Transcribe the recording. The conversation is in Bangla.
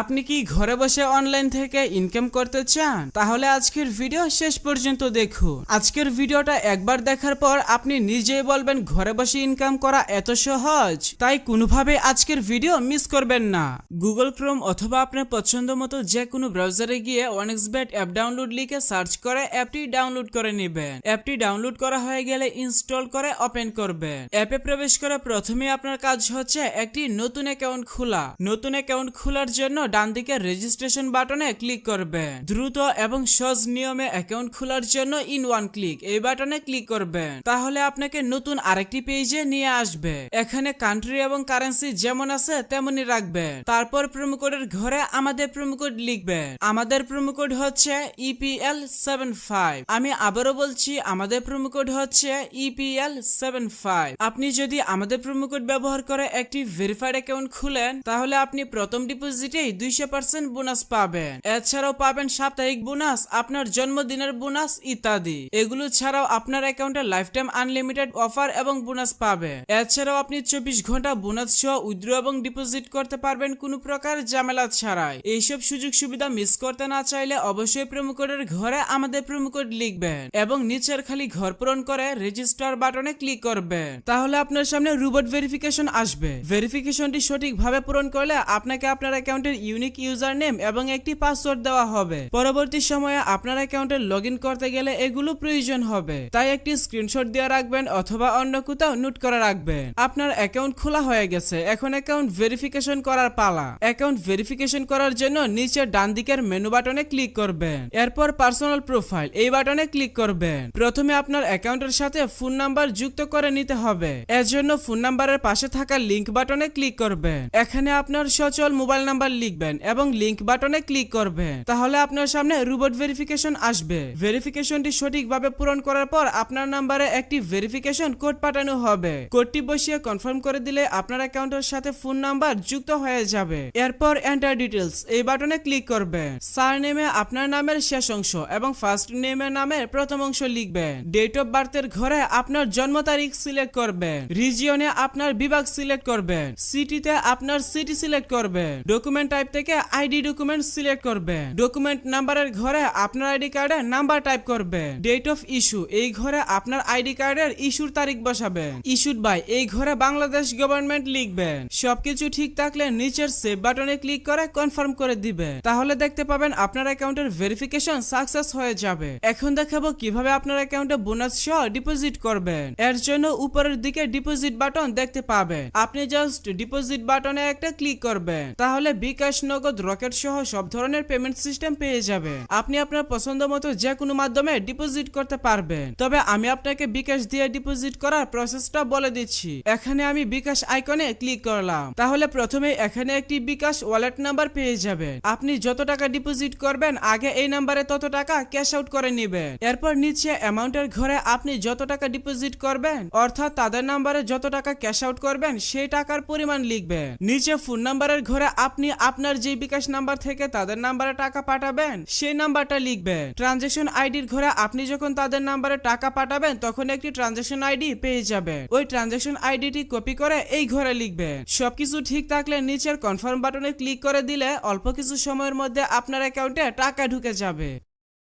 আপনি কি ঘরে বসে অনলাইন থেকে ইনকাম করতে চান? তাহলে আজকের ভিডিও শেষ পর্যন্ত দেখুন। আজকের ভিডিওটা একবার দেখার পর আপনি নিজেই বলবেন ঘরে বসে ইনকাম করা এত সহজ, তাই কোনোভাবে আজকের ভিডিও মিস করবেন না। গুগল ক্রোম অথবা আপনার পছন্দ মতো যে কোনো ব্রাউজারে গিয়ে OneXBet অ্যাপ ডাউনলোড লিখে সার্চ করে অ্যাপটি ডাউনলোড করে নেবেন। অ্যাপটি ডাউনলোড করা হয়ে গেলে ইনস্টল করে ওপেন করবেন। অ্যাপে প্রবেশ করে প্রথমে আপনার কাজ হচ্ছে একটি নতুন অ্যাকাউন্ট খোলা। নতুন অ্যাকাউন্ট খোলার জন্য ডান দিকে রেজিস্ট্রেশন বাটনে ক্লিক করবেন। দ্রুত এবং সহজ নিয়মে অ্যাকাউন্ট খোলার জন্য ইন ওয়ান ক্লিক এই বাটনে ক্লিক করবেন। তাহলে আপনাকে নতুন আরেকটি পেজে নিয়ে আসবে। এখানে কান্ট্রি এবং কারেন্সি যেমন আছে তেমনই রাখবেন। তারপর প্রোমো কোডের ঘরে আমাদের প্রোমো কোড লিখবেন। আমাদের প্রোমো কোড হচ্ছে EPL75। আমি আবারও বলছি, আমাদের প্রোমো কোড হচ্ছে EPL75। আপনি যদি আমাদের প্রোমো কোড ব্যবহার করে একটি ভেরিফাইড অ্যাকাউন্ট খুলেন, তাহলে আপনি প্রথম ডিপোজিটেই 200% বোনাস পাবেন। এছাড়াও পাবেন সাপ্তাহিক বোনাস, আপনার জন্মদিনের বোনাস ইত্যাদি। এগুলো ছাড়াও আপনার অ্যাকাউন্টে লাইফ টাইম আনলিমিটেড অফার এবং বোনাস পাবেন। এছাড়াও আপনি 24 ঘন্টা বোনাস সহ উইথড্র এবং ডিপোজিট করতে পারবেন কোনো প্রকার ঝামেলা ছাড়াই। এইসব সুযোগ সুবিধা মিস করতে না চাইলে অবশ্যই প্রোমো কোডের ঘরে আমাদের প্রোমো কোড লিখবেন এবং নিচের খালি ঘর পূরণ করে রেজিস্টার বাটনে ক্লিক করবেন। তাহলে আপনার সামনে রোবট ভেরিফিকেশন আসবে। ভেরিফিকেশনটি সঠিকভাবে পূরণ করলে আপনাকে আপনার অ্যাকাউন্টের ইউনিক ইউজার নেম এবং একটি পাসওয়ার্ড দেওয়া হবে। পরবর্তী সময়ে আপনার অ্যাকাউন্টে লগইন করতে গেলে এগুলো প্রয়োজন হবে, তাই একটি স্ক্রিনশট দিয়ে রাখবেন অথবা অন্য কোথাও নোট করে রাখবেন। আপনার অ্যাকাউন্ট খোলা হয়ে গেছে, এখন অ্যাকাউন্ট ভেরিফিকেশন করার পালা। অ্যাকাউন্ট ভেরিফিকেশন করার জন্য নিচে ডান দিকের মেনু বাটনে ক্লিক করবেন। এরপর পার্সোনাল প্রোফাইল এই বাটনে ক্লিক করবেন। প্রথমে আপনার অ্যাকাউন্টের সাথে ফোন নাম্বার যুক্ত করে নিতে হবে। এর জন্য ফোন নাম্বারের পাশে থাকা লিংক বাটনে ক্লিক করবেন। এখানে আপনার সচল মোবাইল নাম্বার লিখবেন এবং লিংক বাটনে ক্লিক করবেন। তাহলে আপনার সামনে রোবট ভেরিফিকেশন আসবে। ভেরিফিকেশনটি সঠিকভাবে পূরণ করার পর আপনার নাম্বারে একটি ভেরিফিকেশন কোড পাঠানো হবে। কোডটি বসিয়ে কনফার্ম করে দিলে আপনার অ্যাকাউন্টের সাথে ফোন নাম্বার যুক্ত হয়ে যাবে। এরপর এন্টার ডিটেইলস এই বাটনে ক্লিক করবেন। সারনেমে আপনার নামের শেষ অংশ এবং ফার্স্ট নেমের নামের প্রথম অংশ লিখবেন। ডেট অফ বার্থের ঘরে আপনার জন্ম তারিখ সিলেক্ট করবেন। রিজিয়নে আপনার বিভাগ সিলেক্ট করবেন। সিটিতে আপনার সিটি সিলেক্ট করবেন। ডকুমেন্ট টাইপ থেকে আইডি ডকুমেন্ট সিলেক্ট করবেন। ডকুমেন্ট নাম্বারের ঘরে আপনার আইডি কার্ডের নাম্বার টাইপ করবেন। ডেট অফ ইস্যু এই ঘরে আপনার আইডি কার্ডের ইস্যুর তারিখ বসাবেন। ইস্যুড বাই এই ঘরে বাংলাদেশ গভর্নমেন্ট লিখবেন। সবকিছু ঠিক থাকলে নিচের সেভ বাটনে ক্লিক করে কনফার্ম করে দিবেন। তাহলে দেখতে পাবেন আপনার অ্যাকাউন্টের ভেরিফিকেশন সাকসেস হয়ে যাবে। এখন দেখাবো কিভাবে আপনার অ্যাকাউন্টে বোনাস সহ ডিপোজিট করবেন। এর জন্য উপরের দিকে ডিপোজিট বাটন দেখতে পাবেন। আপনি জাস্ট ডিপোজিট বাটনে একটা ক্লিক করবেন। তাহলে বিকাশ, নগদ, রকেট সহ সব ধরনের পেমেন্ট সিস্টেম পেয়ে যাবেন। আপনি আপনার পছন্দ মতো যে কোনো মাধ্যমে ডিপোজিট করতে পারবেন। তবে আমি আপনাকে বিকাশ দিয়ে ডিপোজিট করার প্রসেসটা বলে দিচ্ছি। এখানে আমি বিকাশ আইকনে ক্লিক করলাম। তাহলে প্রথমে এখানে একটি বিকাশ ওয়ালেট নাম্বার পেয়ে যাবেন। আপনি যত টাকা ডিপোজিট করবেন আগে এই নাম্বারে তত টাকা ক্যাশ আউট করে নেবেন। এরপর নিচে অ্যামাউন্টের ঘরে আপনি যত টাকা ডিপোজিট করবেন অর্থাৎ তাদের নাম্বারে যত টাকা ক্যাশ আউট করবেন সেই টাকার পরিমাণ লিখবেন। নিচে ফোন নাম্বারের ঘরে আপনি আপনার যে বিকাশ নাম্বার থেকে তাদের নাম্বারে টাকা পাঠাবেন সেই নাম্বারটা লিখবেন। ট্রানজাকশন আইডির ঘরে আপনি যখন তাদের নাম্বারে টাকা পাঠাবেন তখন একটি ট্রানজাকশন আইডি পেয়ে যাবেন। ওই ট্রানজাকশন আইডিটি কপি করে এই ঘরে লিখবেন। সবকিছু ঠিক থাকলে নিচের কনফার্ম বাটনে ক্লিক করে দিলে অল্প কিছু সময়ের মধ্যে আপনার অ্যাকাউন্টে টাকা ঢুকে যাবে।